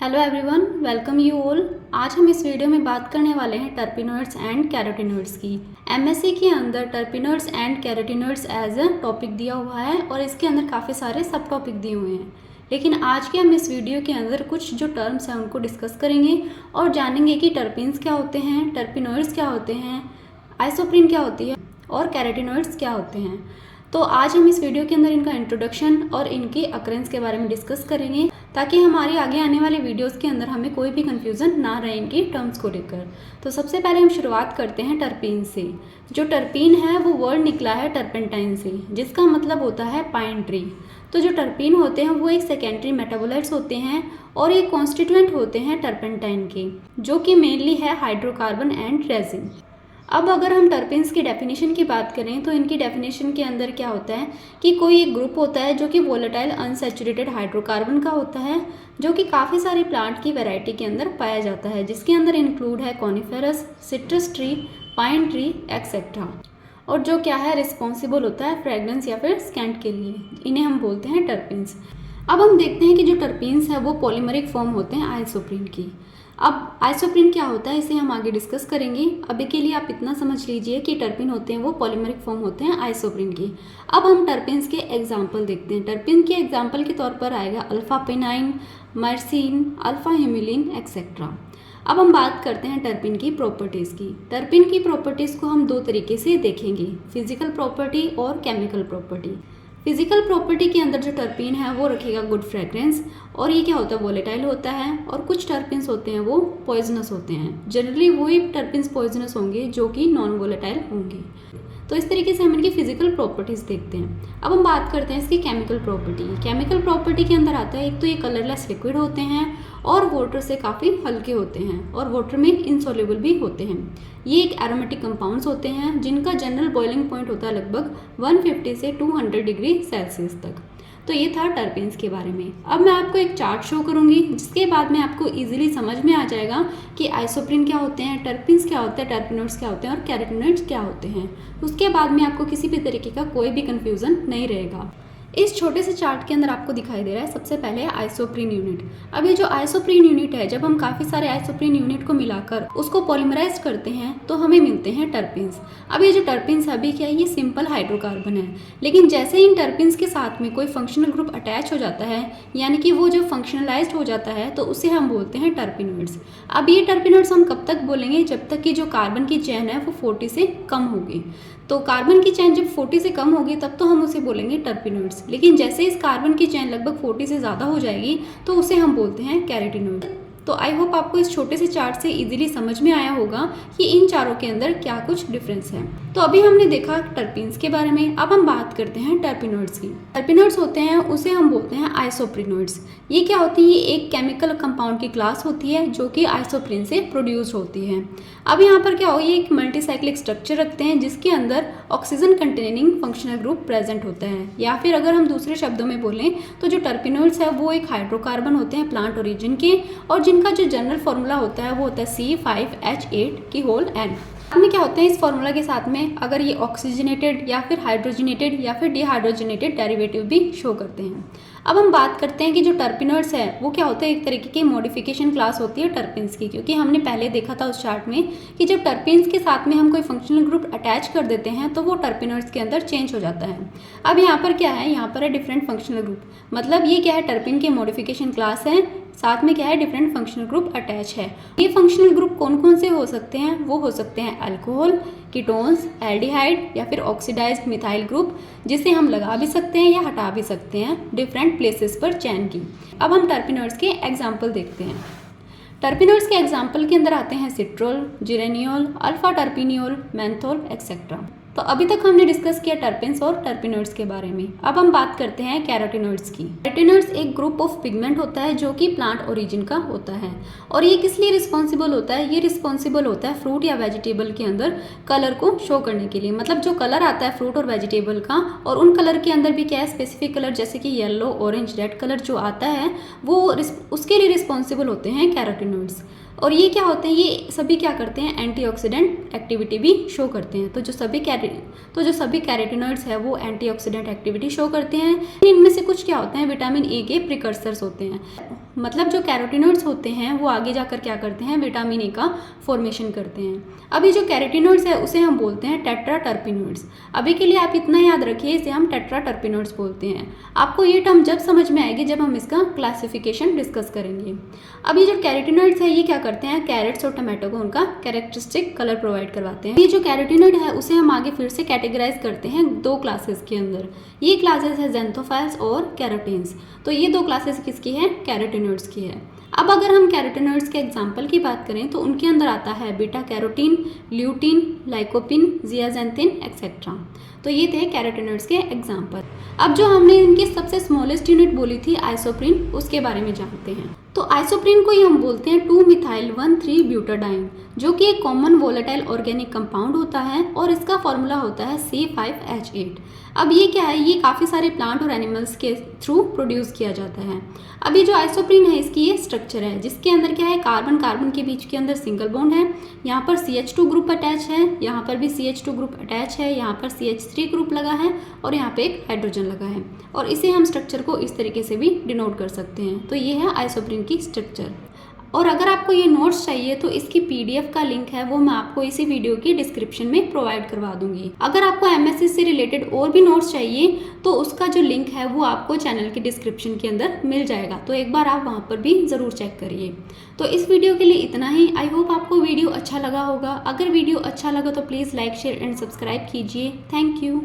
Hello everyone, welcome you all. आज हम इस वीडियो में बात करने वाले हैं टर्पिनॉइड्स एंड कैरोटिनॉइड्स की। एमएससी के अंदर terpenoids and carotenoids as a topic दिया हुआ है और इसके अंदर काफ़ी सारे सब टॉपिक दिए हुए हैं। लेकिन आज के हम इस वीडियो के अंदर कुछ जो टर्म्स हैं उनको डिस्कस करेंगे और जानेंगे कि टर्पिन्स क्या होते हैं, टर्पिनॉइड्स क्या होते हैं, आइसोप्रीन क्या होती है और कैरोटिनॉइड्स क्या होते हैं। तो आज हम इस वीडियो के अंदर इनका इंट्रोडक्शन और इनकी अकरेंस के बारे में डिस्कस करेंगे ताकि हमारी आगे आने वाले वीडियोस के अंदर हमें कोई भी कंफ्यूजन ना रहे इनकी टर्म्स को लेकर। तो सबसे पहले हम शुरुआत करते हैं टर्पीन से। जो टर्पीन है वो वर्ड निकला है टर्पेंटाइन से, जिसका मतलब होता है पाइन ट्री। तो जो टर्पीन होते हैं वो एक सेकेंडरी मेटाबोलाइट्स होते हैं और एक कॉन्स्टिट्यूएंट होते हैं टर्पेंटाइन के, जो कि मेनली है हाइड्रोकार्बन एंड रेजिन। अब अगर हम टर्पिन्स की डेफिनेशन की बात करें तो इनकी डेफिनेशन के अंदर क्या होता है कि कोई एक ग्रुप होता है जो कि वोलेटाइल अनसैचुरेटेड हाइड्रोकार्बन का होता है, जो कि काफ़ी सारी प्लांट की वैरायटी के अंदर पाया जाता है, जिसके अंदर इंक्लूड है coniferous, citrus tree, pine tree etcetera. और जो क्या है रिस्पॉन्सिबल होता है फ्रेगनेंस या फिर स्कैंट के लिए, इन्हें हम बोलते हैं टर्पिन्स। अब हम देखते हैं कि जो टर्पिन्स है वो पॉलीमरिक फॉर्म होते हैं आइसोप्रीन की। अब आइसोप्रीन क्या होता है इसे हम आगे डिस्कस करेंगे। अभी के लिए आप इतना समझ लीजिए कि टर्पिन होते हैं वो पॉलीमरिक फॉर्म होते हैं आइसोप्रीन की। अब हम टर्पिन्स के एग्जाम्पल देखते हैं। टर्पिन के एग्जाम्पल के तौर पर आएगा alpha benign, Mersin, alpha Humulin etcetera. अब हम बात करते हैं टर्पिन की प्रॉपर्टीज़ की। टर्पिन की प्रॉपर्टीज़ को हम दो तरीके से देखेंगे, फिजिकल प्रॉपर्टी और केमिकल प्रॉपर्टी। फिजिकल प्रॉपर्टी के अंदर जो टर्पीन है वो रखेगा गुड फ्रेग्रेंस, और ये क्या होता है वोलेटाइल होता है, और कुछ टर्पिन्स होते हैं वो पॉइजनस होते हैं। जनरली वही टर्पिन्स पॉइजनस होंगे जो कि नॉन वोलेटाइल होंगे। तो इस तरीके से हम इनकी फिजिकल प्रॉपर्टीज़ देखते हैं। अब हम बात करते हैं इसकी केमिकल प्रॉपर्टी। केमिकल प्रॉपर्टी के अंदर आता है एक तो ये कलरलेस लिक्विड होते हैं और वाटर से काफ़ी हल्के होते हैं और वाटर में इनसॉल्युबल भी होते हैं। ये एक एरोमेटिक कंपाउंड्स होते हैं जिनका जनरल बॉइलिंग पॉइंट होता है लगभग 150 से 200 डिग्री सेल्सियस तक। तो ये था टर्पिन्स के बारे में। अब मैं आपको एक चार्ट शो करूंगी जिसके बाद में आपको इजीली समझ में आ जाएगा कि आइसोप्रीन क्या होते हैं, टर्पिन्स क्या होते हैं, टर्पिनॉइड्स क्या होते हैं और कैरोटिनॉइड्स क्या होते हैं। उसके बाद में आपको किसी भी तरीके का कोई भी कंफ्यूजन नहीं रहेगा। इस छोटे से चार्ट के अंदर आपको दिखाई दे रहा है सबसे पहले आइसोप्रीन यूनिट। अब ये जो आइसोप्रीन यूनिट है, जब हम काफ़ी सारे आइसोप्रीन यूनिट को मिलाकर उसको पॉलीमराइज करते हैं तो हमें मिलते हैं टर्पिन्स। अब ये जो टर्पिन्स अभी क्या है, ये सिंपल हाइड्रोकार्बन है, लेकिन जैसे ही इन टर्पिन्स के साथ में कोई फंक्शनल ग्रुप अटैच हो जाता है, यानी कि वो जो फंक्शनलाइज्ड हो जाता है, तो उसे हम बोलते हैं टर्पिनॉइड्स। अब ये टर्पिनॉइड्स हम कब तक बोलेंगे, जब तक कि जो कार्बन की चेन है वो 40 से कम होगी। तो कार्बन की चेन जब 40 से कम होगी तब तो हम उसे बोलेंगे टर्पिनॉइड्स, लेकिन जैसे इस कार्बन की चेन लगभग 40 से ज़्यादा हो जाएगी तो उसे हम बोलते हैं कैरोटिनॉइड। तो आई होप आपको इस छोटे से चार्ट से इजीली समझ में आया होगा कि इन चारों के अंदर क्या कुछ डिफरेंस है। तो अभी हमने देखा टर्पिन्स के बारे में। अब हम बात करते हैं टर्पिनॉइड्स की। टर्पिनॉइड्स होते हैं उसे हम बोलते हैं आइसोप्रीनॉइड्स। ये क्या होती है, ये एक केमिकल कंपाउंड की क्लास होती है जो कि आइसोप्रीन से प्रोड्यूस होती है। अब यहाँ पर क्या हो, ये एक मल्टीसाइक्लिक स्ट्रक्चर रखते हैं जिसके अंदर oxygen containing functional group present होता है, या फिर अगर हम दूसरे शब्दों में बोलें तो जो टर्पिनॉइड्स है वो एक हाइड्रोकार्बन होते हैं प्लांट ओरिजिन के, और जिनका जो जनरल फॉर्मूला होता है वो होता है C5H8 में क्या होता है, इस फॉर्मूला के साथ में अगर ये ऑक्सीजनेटेड या फिर हाइड्रोजनेटेड या फिर डिहाइड्रोजनेटेड डेरिवेटिव भी शो करते हैं। अब हम बात करते हैं कि जो टर्पिनॉइड्स है वो क्या होता है, एक तरीके की मॉडिफिकेशन क्लास होती है टर्पिन्स की, क्योंकि हमने पहले देखा था उस चार्ट में कि जब टर्पिन्स के साथ में हम कोई फंक्शनल ग्रुप अटैच कर देते हैं तो वो टर्पिनॉइड्स के अंदर चेंज हो जाता है। अब यहाँ पर क्या है, यहाँ पर है डिफरेंट फंक्शनल ग्रुप, मतलब ये क्या है टर्पिन के मॉडिफिकेशन क्लास है, साथ में क्या है डिफरेंट फंक्शनल ग्रुप अटैच है। ये फंक्शनल ग्रुप कौन कौन से हो सकते हैं, वो हो सकते हैं अल्कोहल, कीटोन्स, एल्डिहाइड या फिर ऑक्सीडाइज्ड मिथाइल ग्रुप, जिसे हम लगा भी सकते हैं या हटा भी सकते हैं डिफरेंट प्लेसेस पर चेन की। अब हम टर्पिनॉइड्स के एग्जाम्पल देखते हैं। टर्पिनॉइड्स के एग्जाम्पल के अंदर आते हैं सिट्रोल, जिरेनियोल, अल्फा टर्पिनियोल, मेंथोल एक्सेट्रा। तो अभी तक हमने डिस्कस किया टर्पिन्स और टर्पिनॉइड्स के बारे में। अब हम बात करते हैं कैरोटिनॉइड्स की। कैरोटिनॉइड्स एक ग्रुप ऑफ पिगमेंट होता है जो कि प्लांट ओरिजिन का होता है, और ये किस लिए रिस्पॉन्सिबल होता है, ये रिस्पॉन्सिबल होता है फ्रूट या वेजिटेबल के अंदर कलर को शो करने के लिए। मतलब जो कलर आता है फ्रूट और वेजिटेबल का, और उन कलर के अंदर भी क्या है स्पेसिफिक कलर, जैसे कि येलो, ऑरेंज, रेड कलर जो आता है वो उसके लिए रिस्पॉन्सिबल होते हैं कैरोटिनॉइड्स। और ये क्या होते हैं, ये सभी क्या करते हैं, एंटीऑक्सीडेंट एक्टिविटी भी शो करते हैं। तो जो सभी कैरोटीनॉइड्स है वो एंटीऑक्सीडेंट एक्टिविटी शो करते हैं। इनमें से कुछ क्या होते हैं, विटामिन ए के प्रिकर्सर्स होते हैं। मतलब जो कैरोटीनॉइड्स होते हैं वो आगे जाकर क्या करते हैं, विटामिन ए का फॉर्मेशन करते हैं। अभी जो कैरोटीनॉइड्स है उसे हम बोलते हैं टेट्राटर्पिनॉइड्स। अभी के लिए आप इतना याद रखिए, इसे हम टेट्राटर्पिनॉइड्स बोलते हैं। आपको ये टर्म जब समझ में आएगी जब हम इसका क्लासिफिकेशन डिस्कस करेंगे। अभी जो कैरोटीनॉइड्स है ये क्या करते हैं, कैरेट्स और टमाटो को उनका कैरेक्टरिस्टिक कलर प्रोवाइड करवाते हैं। ये जो कैरोटीनॉइड है उसे हम आगे फिर से कैटेगराइज करते हैं दो क्लासेस के अंदर। ये क्लासेस है ज़ैंथोफाइल्स और कैरोटीन्स। तो ये दो क्लासेस किसकी है, कैरोटीनॉइड्स की है। अब अगर हम कैरोटीनॉइड्स के एग्जाम्पल की बात करें तो उनके अंदर आता है beta carotene, lutein, lycopene, zeaxanthin etcetera. तो ये थे कैरोटीनॉइड्स के एग्जाम्पल। अब जो हमने इनकी सबसे स्मॉलेस्ट यूनिट बोली थी आइसोप्रीन, उसके बारे में जानते हैं। तो आइसोप्रीन को ही हम बोलते हैं 2-मिथाइल-1,3-ब्यूटाडाइन, जो कि एक कॉमन वोलेटाइल ऑर्गेनिक कंपाउंड होता है और इसका फॉर्मूला होता है C5H8। अब ये क्या है, ये काफ़ी सारे प्लांट और एनिमल्स के थ्रू प्रोड्यूस किया जाता है। अब ये जो आइसोप्रीन है इसकी ये स्ट्रक्चर है, जिसके अंदर क्या है, कार्बन कार्बन के बीच के अंदर सिंगल बॉन्ड है, यहाँ पर CH2 ग्रुप अटैच है, यहाँ पर भी CH2 ग्रुप अटैच है, यहाँ पर CH3 ग्रुप लगा है और यहाँ पे एक हाइड्रोजन लगा है। और इसे हम स्ट्रक्चर को इस तरीके से भी डिनोट कर सकते हैं। तो ये है आइसोप्रीन की स्ट्रक्चर। और अगर आपको ये नोट्स चाहिए तो इसकी PDF का लिंक है, वो मैं आपको इसी वीडियो की डिस्क्रिप्शन में प्रोवाइड करवा दूंगी। अगर आपको MSc से रिलेटेड और भी नोट्स चाहिए तो उसका जो लिंक है वो आपको चैनल की डिस्क्रिप्शन के अंदर मिल जाएगा, तो एक बार आप वहाँ पर भी ज़रूर चेक करिए। तो इस वीडियो के लिए इतना ही। आई होप आपको वीडियो अच्छा लगा होगा। अगर वीडियो अच्छा लगा तो please like, share and subscribe कीजिए। Thank you.